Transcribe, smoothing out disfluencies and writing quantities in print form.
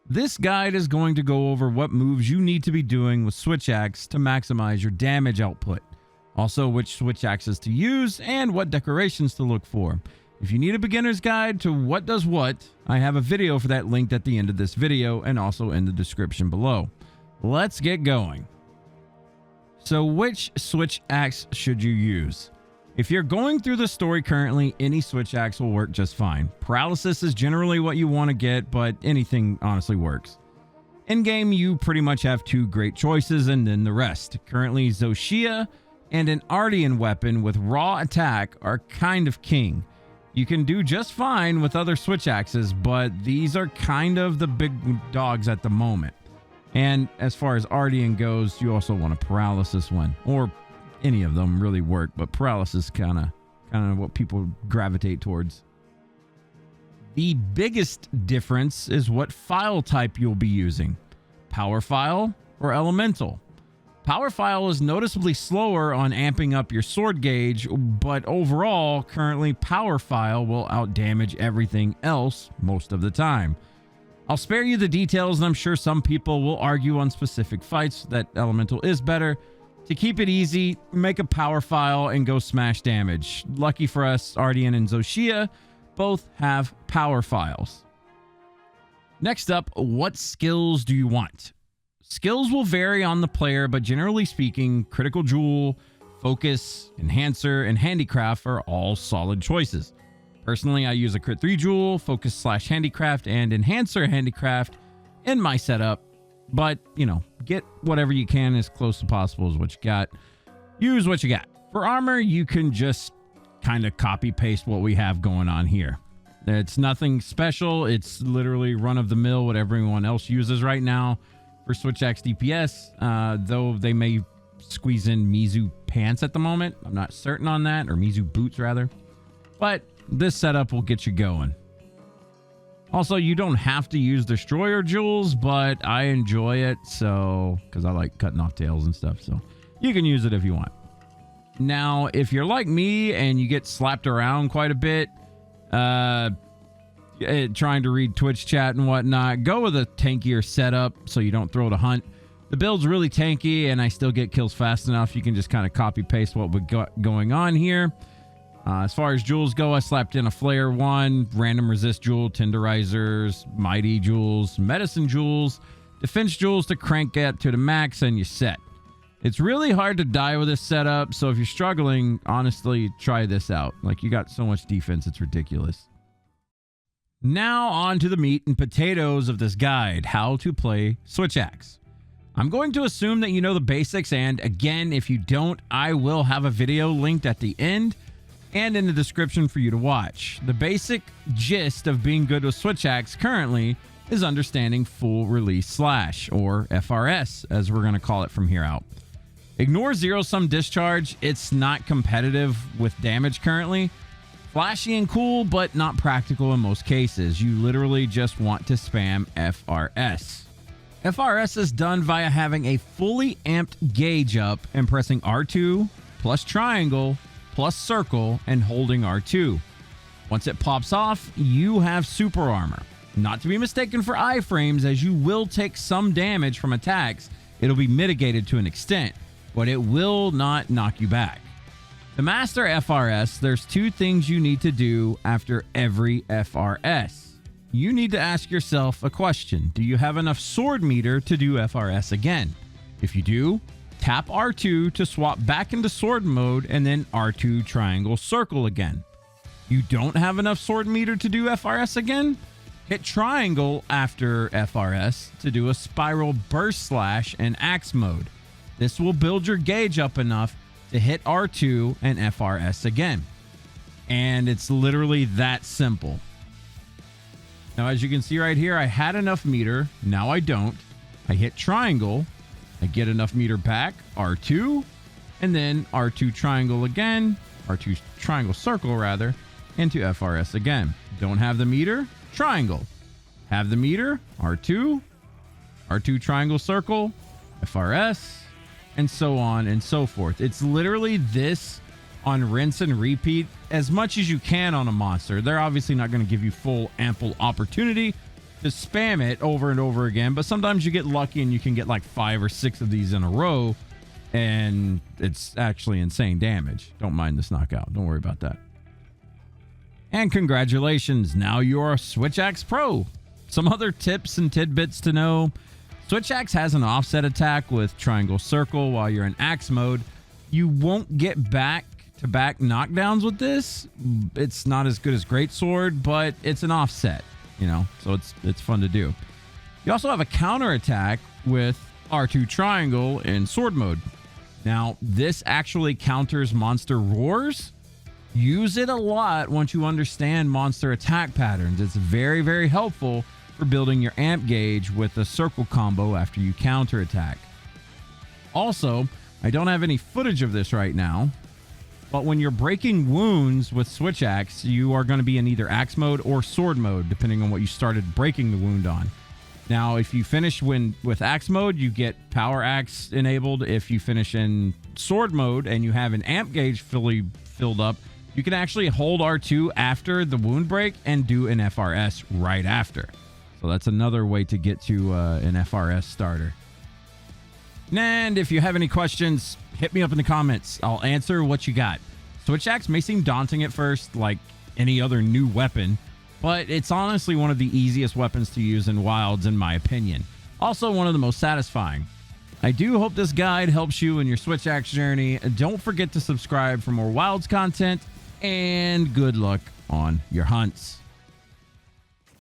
This guide is going to go over what moves you need to be doing with switch axe to maximize your damage output. Also, which switch axes to use and what decorations to look for. If you need a beginner's guide to what does what, I have a video for that linked at the end of this video and also in the description below. Let's get going. So which switch axe should you use? If you're going through the story currently, any switch axe will work just fine. Paralysis is generally what you want to get, but anything honestly works. Endgame, you pretty much have two great choices and then the rest. Currently, Zoshia and an Ardian weapon with raw attack are kind of king. You can do just fine with other switch axes, but these are kind of the big dogs at the moment. And as far as Ardian goes, you also want a paralysis one, or any of them really work, but paralysis kind of what people gravitate towards. The biggest difference is what file type you'll be using. Power file or elemental. Power file is noticeably slower on amping up your sword gauge, but overall, currently power file will outdamage everything else most of the time. I'll spare you the details, and I'm sure some people will argue on specific fights that elemental is better. To keep it easy, make a power file and go smash damage. Lucky for us, Ardian and Zoshia both have power files. Next up, what skills do you want? Skills will vary on the player, but generally speaking, critical jewel, focus, enhancer, and handicraft are all solid choices. Personally, I use a crit 3 jewel, focus / handicraft, and enhancer handicraft in my setup. But, you know, get whatever you can as close as possible as what you got. Use what you got. For armor, you can just kind of copy paste what we have going on here. It's nothing special. It's literally run-of-the-mill what everyone else uses right now for switch axe DPS, though they may squeeze in Mizu pants at the moment. I'm not certain on that, or Mizu boots rather. But this setup will get you going. Also, you don't have to use destroyer jewels, but I enjoy it, so because I like cutting off tails and stuff, so you can use it if you want. Now, if you're like me and you get slapped around quite a bit, trying to read Twitch chat and whatnot, go with a tankier setup so you don't throw it a hunt. The build's really tanky and I still get kills fast enough. You can just kind of copy paste what we got going on here. As far as jewels go, I slapped in a flare 1, random resist jewel, tenderizers, mighty jewels, medicine jewels, defense jewels to crank it to the max, and you're set. It's really hard to die with this setup, so if you're struggling, honestly, try this out. Like, you got so much defense, it's ridiculous. Now on to the meat and potatoes of this guide, how to play switch axe. I'm going to assume that you know the basics, and again, if you don't, I will have a video linked at the end and in the description for you to watch. The basic gist of being good with switch axe currently is understanding full release slash, or FRS, as we're going to call it from here out. Ignore zero-sum discharge. It's not competitive with damage currently. Flashy and cool, but not practical in most cases. You literally just want to spam FRS. FRS is done via having a fully amped gauge up and pressing R2 plus triangle plus circle and holding R2. Once it pops off, you have super armor. Not to be mistaken for iframes, as you will take some damage from attacks. It'll be mitigated to an extent, but it will not knock you back. To master FRS, there's two things you need to do after every FRS. You need to ask yourself a question. Do you have enough sword meter to do FRS again? If you do, tap R2 to swap back into sword mode and then R2 triangle circle again. You don't have enough sword meter to do FRS again? Hit triangle after FRS to do a spiral burst slash and axe mode. This will build your gauge up enough to hit R2 and FRS again. And it's literally that simple. Now, as you can see right here, I had enough meter. Now I don't. I hit triangle. I get enough meter back, R2, and then R2 triangle again, R2 triangle circle rather, into FRS again. Don't have the meter, triangle. Have the meter, R2, R2 triangle circle, FRS, and so on and so forth. It's literally this on rinse and repeat as much as you can on a monster. They're obviously not going to give you full ample opportunity to spam it over and over again, but sometimes you get lucky and you can get like 5 or 6 of these in a row, and it's actually insane damage. Don't mind this knockout. Don't worry about that. And congratulations, now you're a Switch Axe Pro. Some other tips and tidbits to know. Switch Axe has an offset attack with triangle circle while you're in axe mode. You won't get back-to-back knockdowns with this. It's not as good as Greatsword, but it's an offset, you know, so it's fun to do. You also have a counter attack with R2 triangle in sword mode. Now, this actually counters monster roars. Use it a lot once you understand monster attack patterns. It's very, very helpful for building your amp gauge with a circle combo after you counter attack. Also, I don't have any footage of this right now, but when you're breaking wounds with Switch Axe, you are going to be in either axe mode or sword mode, depending on what you started breaking the wound on. Now, if you finish with axe mode, you get power axe enabled. If you finish in sword mode and you have an amp gauge fully filled up, you can actually hold R2 after the wound break and do an FRS right after. So that's another way to get to an FRS starter. And if you have any questions, hit me up in the comments. I'll answer what you got. Switch Axe may seem daunting at first, like any other new weapon, but it's honestly one of the easiest weapons to use in Wilds, in my opinion. Also, one of the most satisfying. I do hope this guide helps you in your Switch Axe journey. Don't forget to subscribe for more Wilds content, and good luck on your hunts.